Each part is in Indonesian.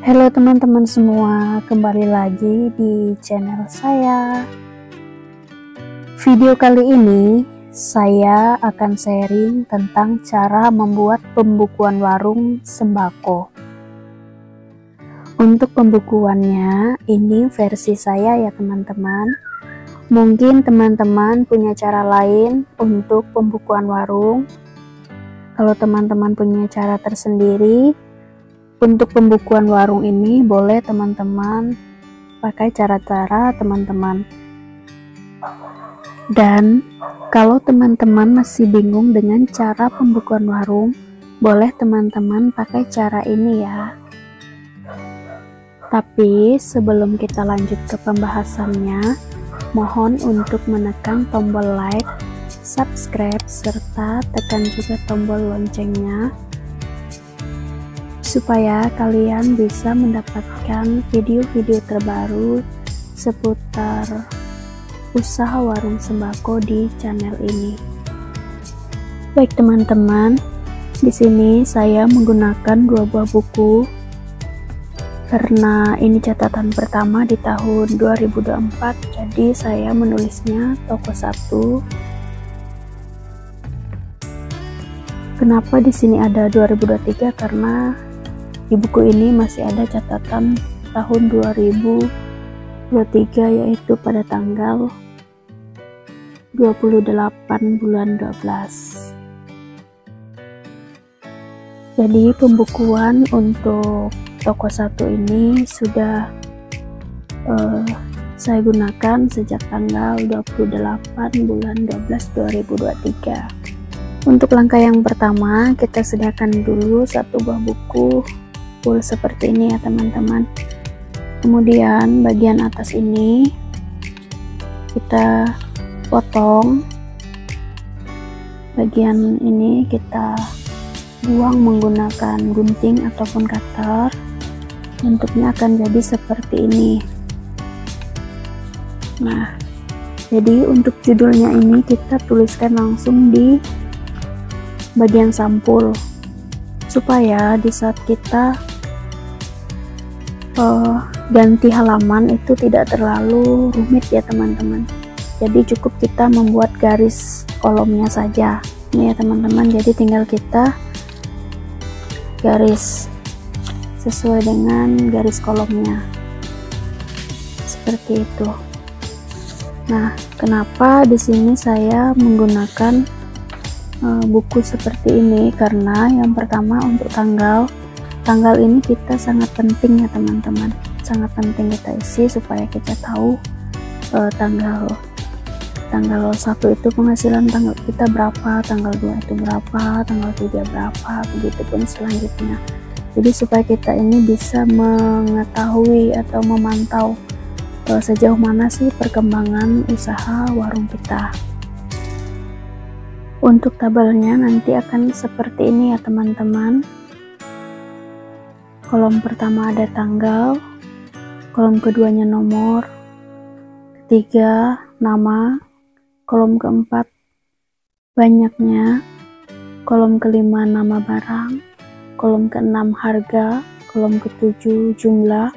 Halo teman-teman semua, kembali lagi di channel saya. Video kali ini saya akan sharing tentang cara membuat pembukuan warung sembako. Untuk pembukuannya, ini versi saya ya teman-teman. Mungkin teman-teman punya cara lain untuk pembukuan warung. Kalau teman-teman punya cara tersendiri untuk pembukuan warung ini, boleh teman-teman pakai cara-cara teman-teman. Dan kalau teman-teman masih bingung dengan cara pembukuan warung, boleh teman-teman pakai cara ini ya. Tapi sebelum kita lanjut ke pembahasannya, mohon untuk menekan tombol like, subscribe, serta tekan juga tombol loncengnya supaya kalian bisa mendapatkan video-video terbaru seputar usaha warung sembako di channel ini. Baik teman-teman, di sini saya menggunakan dua buah buku karena ini catatan pertama di tahun 2024, jadi saya menulisnya toko 1. Kenapa di sini ada 2023? Karena di buku ini masih ada catatan tahun 2023, yaitu pada tanggal 28 bulan 12. Jadi pembukuan untuk toko 1 ini sudah saya gunakan sejak tanggal 28 bulan 12 2023. Untuk langkah yang pertama, kita sediakan dulu satu buah buku full seperti ini ya teman-teman. Kemudian bagian atas ini kita potong, bagian ini kita buang menggunakan gunting ataupun cutter. Bentuknya akan jadi seperti ini. Nah, jadi untuk judulnya ini kita tuliskan langsung di bagian sampul, supaya di saat kita ganti halaman itu tidak terlalu rumit ya teman-teman. Jadi cukup kita membuat garis kolomnya saja ini ya teman-teman. Jadi tinggal kita garis sesuai dengan garis kolomnya seperti itu. Nah, kenapa di sini saya menggunakan buku seperti ini? Karena yang pertama untuk tanggal ini kita sangat penting ya teman-teman, sangat penting kita isi supaya kita tahu tanggal 1 itu penghasilan tanggal kita berapa, tanggal 2 itu berapa, tanggal 3 berapa, begitupun selanjutnya. Jadi supaya kita ini bisa mengetahui atau memantau sejauh mana sih perkembangan usaha warung kita. Untuk tabelnya nanti akan seperti ini ya teman-teman. Kolom pertama ada tanggal, kolom keduanya nomor, ketiga nama, kolom keempat banyaknya, kolom kelima nama barang, kolom keenam harga, kolom ketujuh jumlah,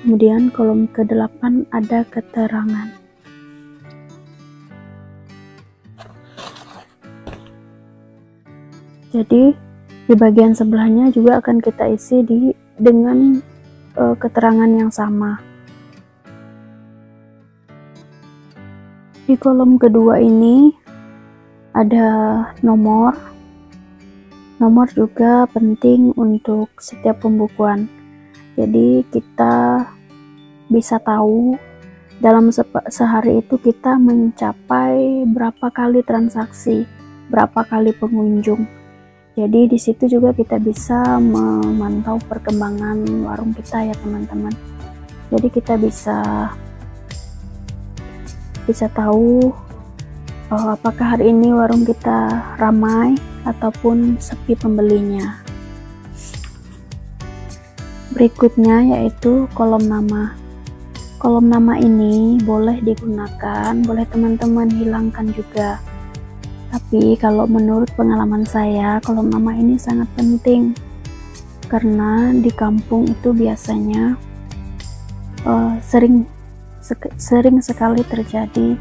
kemudian kolom ke-8 ada keterangan. Jadi di bagian sebelahnya juga akan kita isi dengan keterangan yang sama. Di kolom kedua ini ada nomor juga penting untuk setiap pembukuan. Jadi kita bisa tahu dalam sehari itu kita mencapai berapa kali transaksi, berapa kali pengunjung. Jadi di situ juga kita bisa memantau perkembangan warung kita ya teman-teman. Jadi kita bisa tahu apakah hari ini warung kita ramai ataupun sepi pembelinya. Berikutnya yaitu kolom nama. Kolom nama ini boleh digunakan, boleh teman-teman hilangkan juga. Tapi kalau menurut pengalaman saya, kolom nama ini sangat penting karena di kampung itu biasanya sering sekali terjadi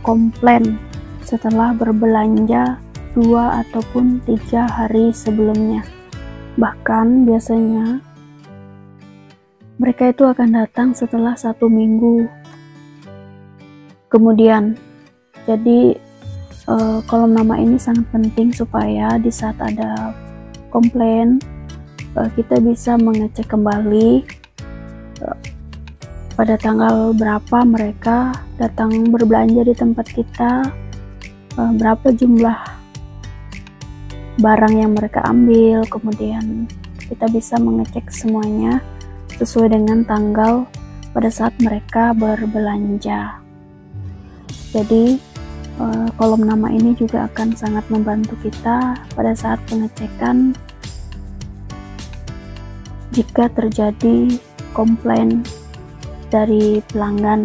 komplain setelah berbelanja 2 ataupun 3 hari sebelumnya. Bahkan biasanya mereka itu akan datang setelah 1 minggu kemudian. Jadi kolom nama ini sangat penting supaya di saat ada komplain kita bisa mengecek kembali pada tanggal berapa mereka datang berbelanja di tempat kita, berapa jumlah barang yang mereka ambil, kemudian kita bisa mengecek semuanya sesuai dengan tanggal pada saat mereka berbelanja. Jadi kolom nama ini juga akan sangat membantu kita pada saat pengecekan jika terjadi komplain dari pelanggan.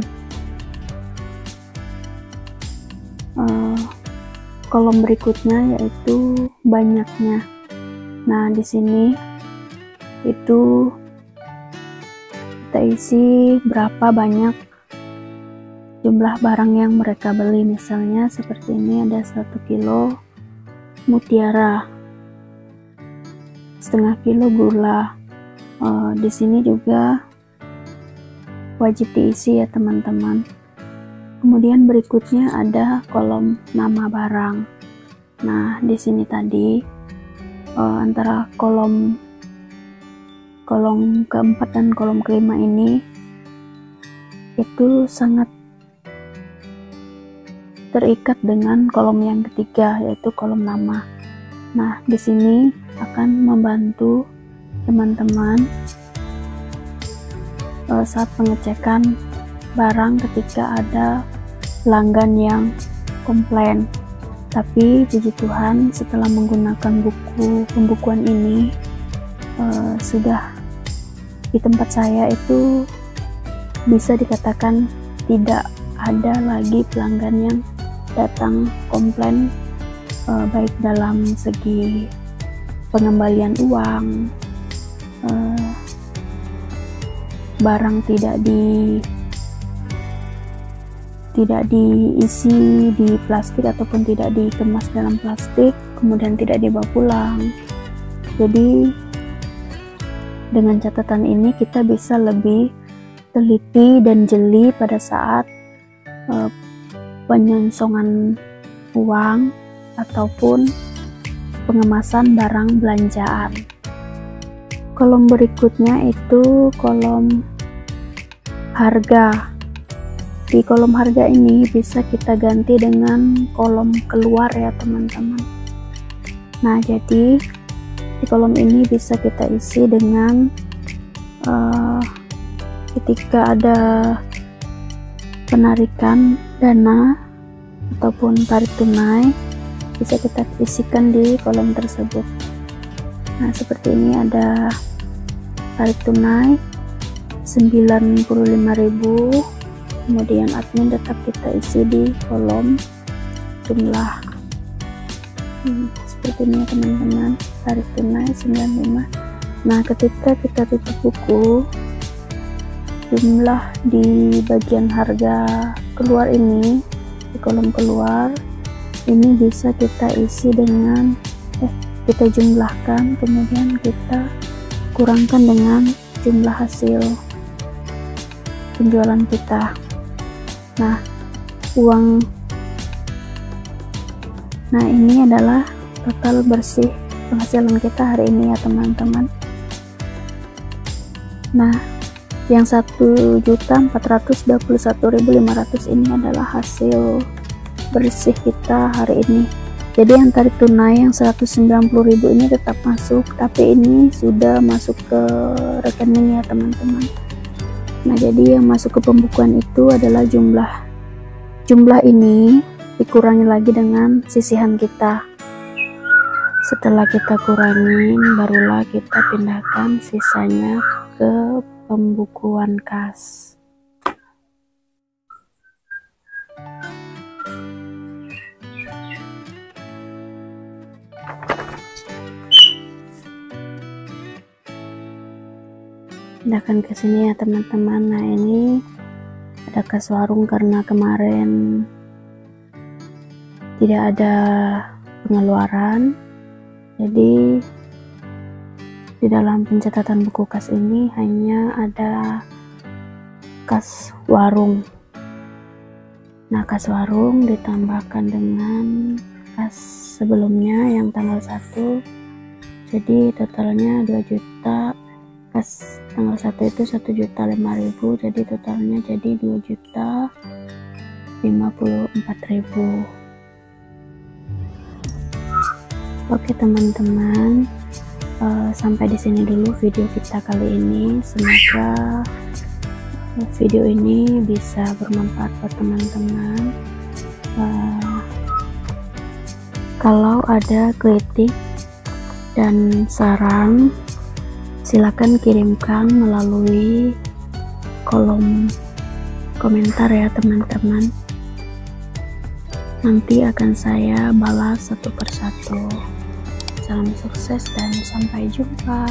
Kolom berikutnya yaitu banyaknya. Nah, di sini itu kita isi berapa banyak jumlah barang yang mereka beli. Misalnya seperti ini, ada 1 kilo mutiara, setengah kilo gula. Di sini juga wajib diisi ya teman-teman. Kemudian berikutnya ada kolom nama barang. Nah, di sini tadi antara kolom keempat dan kolom kelima ini itu sangat terikat dengan kolom yang ketiga, yaitu kolom nama. Nah, di sini akan membantu teman-teman saat pengecekan barang ketika ada pelanggan yang komplain. Tapi puji Tuhan, setelah menggunakan buku pembukuan ini sudah di tempat saya itu bisa dikatakan tidak ada lagi pelanggan yang datang komplain, baik dalam segi pengembalian uang, barang tidak diisi di plastik ataupun tidak dikemas dalam plastik, kemudian tidak dibawa pulang. Jadi dengan catatan ini kita bisa lebih teliti dan jeli pada saat penyongsongan uang ataupun pengemasan barang belanjaan. Kolom berikutnya itu kolom harga. Di kolom harga ini bisa kita ganti dengan kolom keluar ya teman-teman. Nah, jadi di kolom ini bisa kita isi dengan ketika ada penarikan dana ataupun tarik tunai, bisa kita isikan di kolom tersebut. Nah, seperti ini ada tarik tunai 95.000, kemudian admin tetap kita isi di kolom jumlah. Seperti ini ya teman-teman, tarik tunai 95. Nah, ketika kita tutup buku, jumlah di bagian harga keluar ini, di kolom keluar ini bisa kita isi dengan kita jumlahkan, kemudian kita kurangkan dengan jumlah hasil penjualan kita. Nah, ini adalah total bersih penghasilan kita hari ini ya teman-teman. Nah, yang 1.421.500 ini adalah hasil bersih kita hari ini. Jadi yang tarik tunai yang 190.000 ini tetap masuk, tapi ini sudah masuk ke rekening ya teman-teman. Nah, jadi yang masuk ke pembukuan itu adalah jumlah ini dikurangi lagi dengan sisihan kita. Setelah kita kurangin, barulah kita pindahkan sisanya ke pembukuan kas. pindahkan ke sini ya teman-teman. Nah, ini ada kas warung karena kemarin tidak ada pengeluaran, jadi di dalam pencatatan buku kas ini hanya ada kas warung. Nah, kas warung ditambahkan dengan kas sebelumnya yang tanggal 1, jadi totalnya 2 juta. Kas tanggal 1 itu 1.005.000, jadi totalnya jadi 2.054.000. Oke teman-teman, sampai di sini dulu video kita kali ini. Semoga video ini bisa bermanfaat buat teman-teman. Kalau ada kritik dan saran, silakan kirimkan melalui kolom komentar ya teman-teman. Nanti akan saya balas satu persatu. Salam sukses dan sampai jumpa.